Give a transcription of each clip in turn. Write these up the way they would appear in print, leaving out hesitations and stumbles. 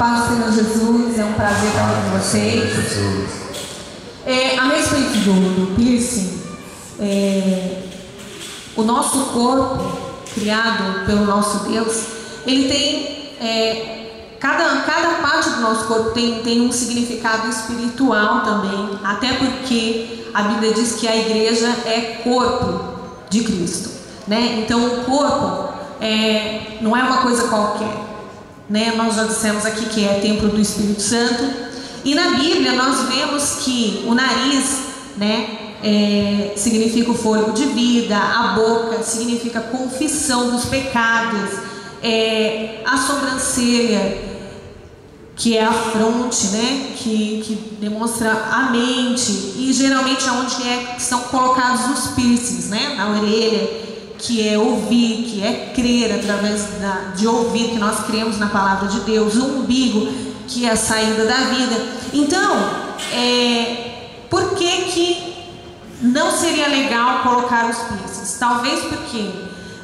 paz do Senhor Jesus, é um prazer estar aqui com vocês. A respeito do piercing, o nosso corpo, criado pelo nosso Deus, ele tem, cada parte do nosso corpo tem um significado espiritual também, até porque a Bíblia diz que a igreja é corpo de Cristo, né? Então o corpo não é uma coisa qualquer, né? Nós já dissemos aqui que é templo do Espírito Santo, e na Bíblia nós vemos que o nariz, né, significa o fôlego de vida, a boca significa confissão dos pecados, a sobrancelha, que é a fronte, né, que demonstra a mente, e geralmente é onde são colocados os piercings, né, na orelha, que é ouvir, que é crer através de ouvir, que nós cremos na palavra de Deus, o umbigo, que é a saída da vida. Então, por que não seria legal colocar os piercings? Talvez porque,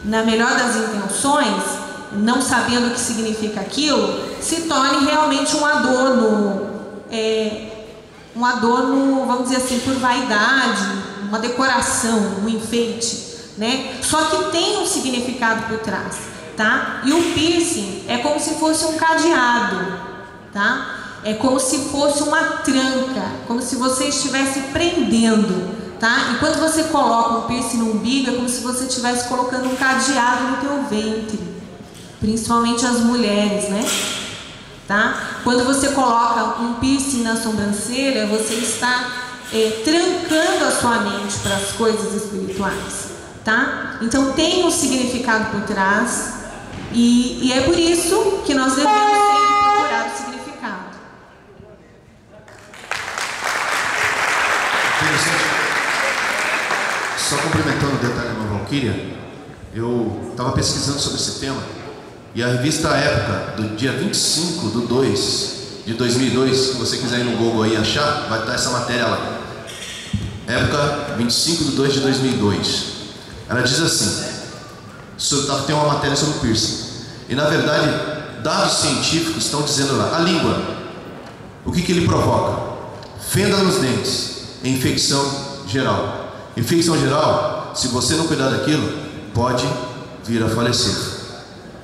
na melhor das intenções, não sabendo o que significa aquilo, se torne realmente um adorno, vamos dizer assim, por vaidade, uma decoração, um enfeite, né? Só que tem um significado por trás, tá? E o piercing é como se fosse um cadeado, tá? É como se fosse uma tranca, como se você estivesse prendendo, tá? E quando você coloca um piercing no umbigo, é como se você estivesse colocando um cadeado no teu ventre, principalmente as mulheres, né? Tá? Quando você coloca um piercing na sobrancelha, você está trancando a sua mente para as coisas espirituais, tá? Então tem um significado por trás, e é por isso que nós devemos sempre procurar o significado. Só complementando o detalhe da irmã Valquíria, eu estava pesquisando sobre esse tema, e a revista Época, do dia 25/2/2002, se você quiser ir no Google aí achar, vai estar essa matéria lá. Época 25/2/2002. Ela diz assim, tem uma matéria sobre o piercing, e na verdade, dados científicos estão dizendo lá, a língua, o que ele provoca? Fenda nos dentes, infecção geral. Infecção geral, se você não cuidar daquilo, pode vir a falecer.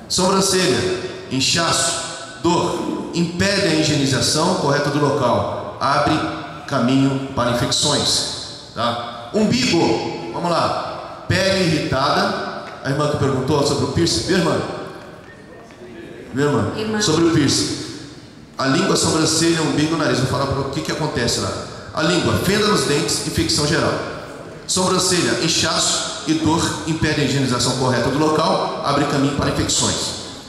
Sobrancelha, inchaço, dor, impede a higienização correta do local, abre caminho para infecções, tá? Umbigo, vamos lá, pele irritada. A irmã que perguntou sobre o piercing, viu, irmã? Viu, irmã? Sobre o piercing, a língua, a sobrancelha, o umbigo, o nariz. Vou falar para o que acontece lá. A língua, fenda nos dentes, infecção geral. Sobrancelha, inchaço e dor, impede a higienização correta do local, abre caminho para infecções.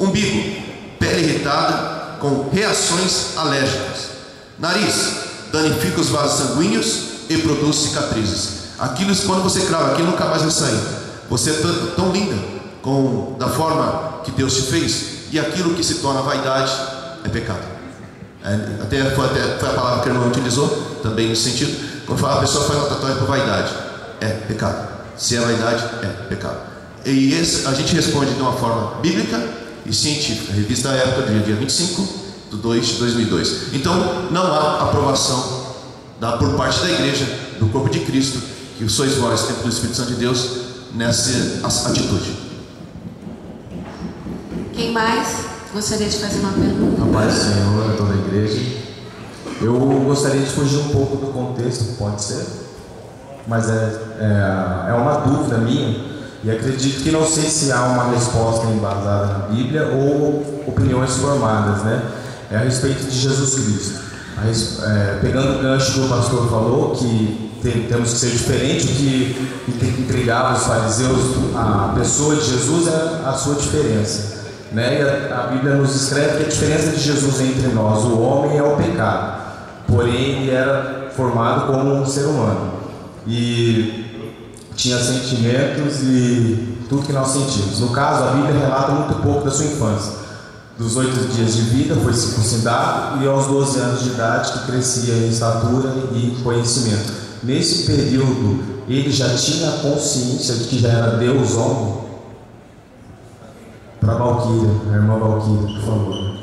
Umbigo, pele irritada com reações alérgicas. Nariz, danifica os vasos sanguíneos e produz cicatrizes. Aquilo, quando você crava aquilo, nunca mais vai sair. Você é tão linda da forma que Deus te fez, e aquilo que se torna vaidade é pecado. Foi a palavra que a irmã utilizou também nesse sentido. Quando fala a pessoa faz uma tatuagem por vaidade, é pecado. Se é vaidade, é pecado. E a gente responde de uma forma bíblica e científica. Revista Época, do dia 25/2/2002. Então, não há aprovação por parte da igreja, do corpo de Cristo, que sois vós, templo do Espírito Santo de Deus, nessa atitude. Quem mais gostaria de fazer uma pergunta? A paz do Senhor a toda a igreja. Eu gostaria de fugir um pouco do contexto, pode ser, mas é uma dúvida minha, e acredito que não sei se há uma resposta embasada na Bíblia ou opiniões formadas, né? É a respeito de Jesus Cristo. Pegando o gancho que o pastor falou, que temos que ser diferente, o que intrigava os fariseus, a pessoa de Jesus é a sua diferença, né? E a Bíblia nos escreve que a diferença de Jesus entre nós, o homem, é o pecado, porém ele era formado como um ser humano e tinha sentimentos e tudo que nós sentimos. No caso, a Bíblia relata muito pouco da sua infância. Dos 8 dias de vida foi circuncidado, e aos 12 anos de idade que crescia em estatura e conhecimento. Nesse período, ele já tinha consciência de que já era Deus homem? Para a Valquíria, a irmã Valquíria, por favor.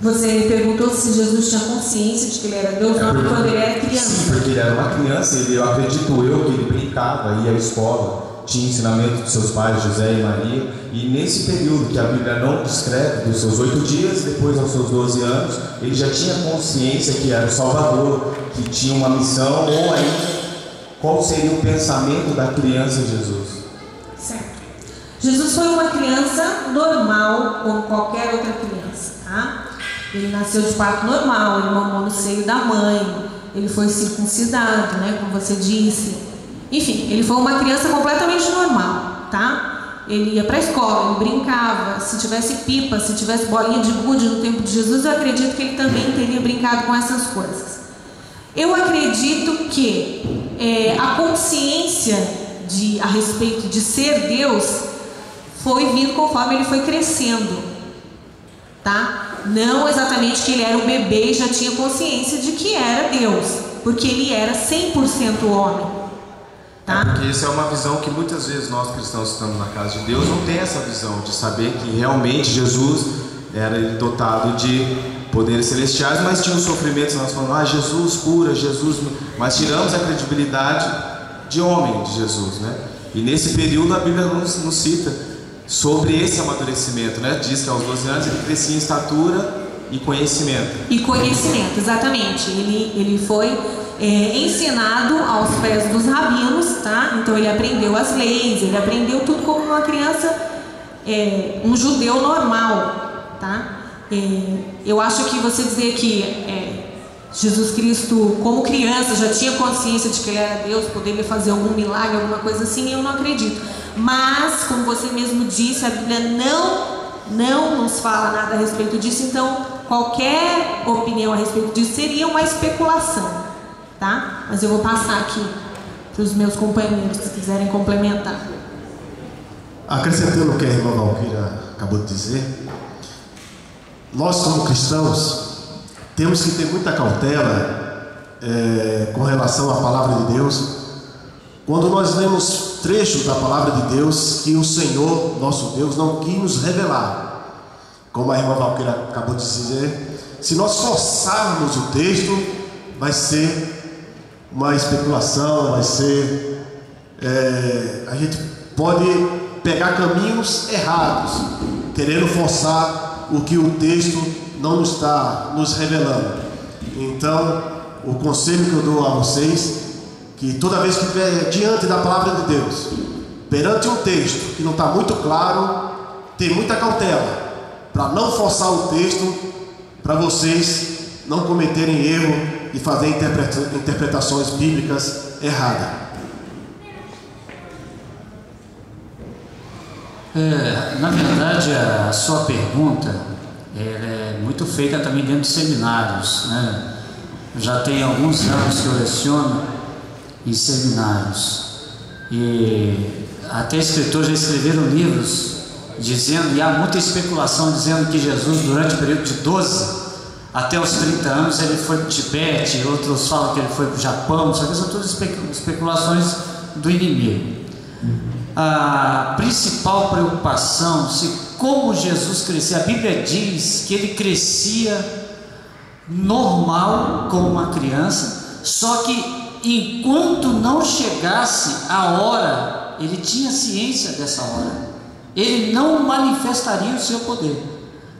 Você perguntou se Jesus tinha consciência de que ele era Deus não quando ele era criança. Sim, porque ele era uma criança, eu acredito eu que ele brincava, ia à escola, tinha ensinamento dos seus pais, José e Maria, e nesse período que a Bíblia não descreve, dos seus 8 dias, depois aos seus 12 anos, ele já tinha consciência que era o Salvador, que tinha uma missão, ou ainda qual seria o pensamento da criança Jesus. Certo. Jesus foi uma criança normal, como qualquer outra criança, tá? Ele nasceu de parto normal, ele mamou no seio da mãe, ele foi circuncidado, né, como você disse. Enfim, ele foi uma criança completamente normal, tá? Ele ia para a escola, ele brincava, se tivesse pipa, se tivesse bolinha de gude no tempo de Jesus, eu acredito que ele também teria brincado com essas coisas. Eu acredito que a consciência a respeito de ser Deus foi vindo conforme ele foi crescendo, tá? Não exatamente que ele era um bebê e já tinha consciência de que era Deus, porque ele era 100% homem, tá? Porque isso é uma visão que muitas vezes nós cristãos que estamos na casa de Deus não tem essa visão de saber que realmente Jesus era dotado de poderes celestiais, mas tinha os sofrimentos, nós falamos, Jesus cura, Jesus, mas tiramos a credibilidade de homem de Jesus, né? E nesse período a Bíblia nos cita sobre esse amadurecimento, né? Diz que aos 12 anos ele crescia em estatura e conhecimento. E conhecimento, exatamente. Ele foi ensinado aos pés dos rabinos, tá? Então ele aprendeu as leis, ele aprendeu tudo como uma criança, um judeu normal, tá? Eu acho que você dizer que Jesus Cristo, como criança, já tinha consciência de que ele era Deus, poderia fazer algum milagre, alguma coisa assim, eu não acredito. Mas, como você mesmo disse, a Bíblia não nos fala nada a respeito disso, então qualquer opinião a respeito disso seria uma especulação, tá? Mas eu vou passar aqui para os meus companheiros que quiserem complementar. Acrescentando o que a irmã Valquíria acabou de dizer, nós como cristãos temos que ter muita cautela com relação à palavra de Deus, quando nós lemos trechos da palavra de Deus que o Senhor, nosso Deus, não quis nos revelar. Como a irmã Valquíria acabou de dizer, se nós forçarmos o texto, vai ser uma especulação, vai ser... a gente pode pegar caminhos errados, querendo forçar o que o texto não está nos revelando. Então, o conselho que eu dou a vocês, que toda vez que estiver diante da palavra de Deus, perante um texto que não está muito claro, tem muita cautela, para não forçar o texto, para vocês não cometerem erro e fazer interpretações bíblicas erradas. Na verdade, a sua pergunta é muito feita também dentro de seminários, né? Já tem alguns anos que eu leciono em seminários e até escritores já escreveram livros dizendo, e há muita especulação dizendo que Jesus, durante o período de 12 até os 30 anos, ele foi para o Tibete, outros falam que ele foi para o Japão, só que são todas especulações do inimigo. A principal preocupação, se como Jesus crescia, a Bíblia diz que ele crescia normal como uma criança, só que enquanto não chegasse a hora, ele tinha ciência dessa hora, ele não manifestaria o seu poder.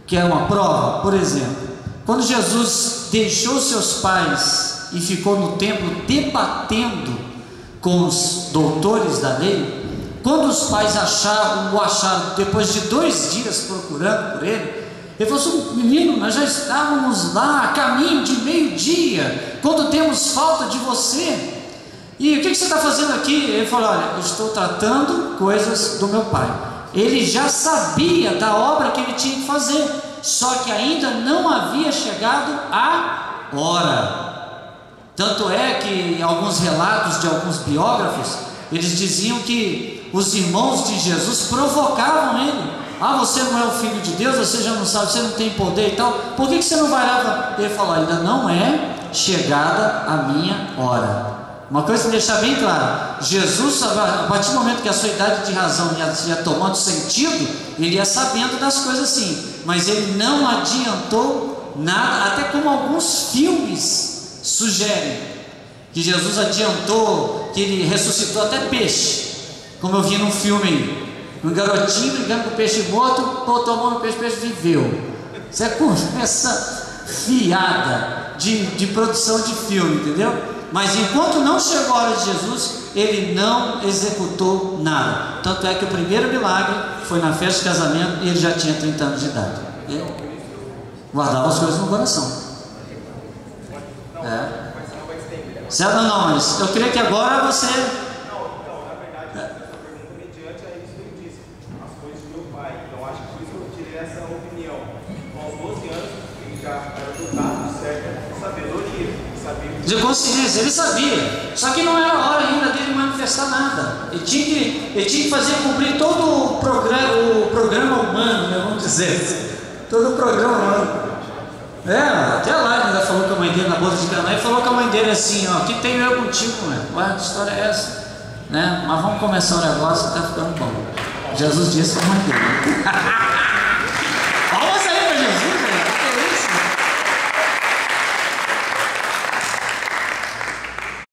Que é uma prova, por exemplo, quando Jesus deixou seus pais e ficou no templo debatendo com os doutores da lei, quando os pais o acharam depois de 2 dias procurando por ele, ele falou assim: menino, nós já estávamos lá a caminho de meio-dia, quando temos falta de você, e o que você está fazendo aqui? Ele falou: olha, eu estou tratando coisas do meu pai. Ele já sabia da obra que ele tinha que fazer, só que ainda não havia chegado a hora. Tanto é que em alguns relatos de alguns biógrafos, eles diziam que os irmãos de Jesus provocavam ele: ah, você não é o filho de Deus, você já não sabe, você não tem poder e tal, por que você não vai lá? Ele falou: ainda não é chegada a minha hora. Uma coisa que deixar bem claro, Jesus, a partir do momento que a sua idade de razão ia tomando sentido, ele ia sabendo das coisas sim, mas ele não adiantou nada, até como alguns filmes sugerem, que Jesus adiantou, que ele ressuscitou até peixe, como eu vi num filme, um garotinho brincando com o peixe morto, botou a mão no peixe, o peixe viveu. Você começa fiada de produção de filme, entendeu? Mas enquanto não chegou a hora de Jesus, ele não executou nada. Tanto é que o primeiro milagre foi na festa de casamento e ele já tinha 30 anos de idade. Ele guardava as coisas no coração. Certo? Não, mas eu creio que agora você... Na verdade, essa pergunta mediante a isso que ele disse, as coisas do meu pai. Então, acho que por isso eu tirei essa opinião. Aos 12 anos, ele já era dotado de certa sabedoria, de consciência, ele sabia, só que não era a hora ainda dele manifestar nada. Ele tinha que fazer cumprir todo o programa humano, né, vamos dizer, todo o programa humano. Até lá ele ainda falou com a mãe dele na boda de Caná e falou com a mãe dele assim: ó, que tenho eu contigo, mãe? Ué, que história é essa? Né? Mas vamos começar o negócio, tá ficando bom. Jesus disse para a mãe dele.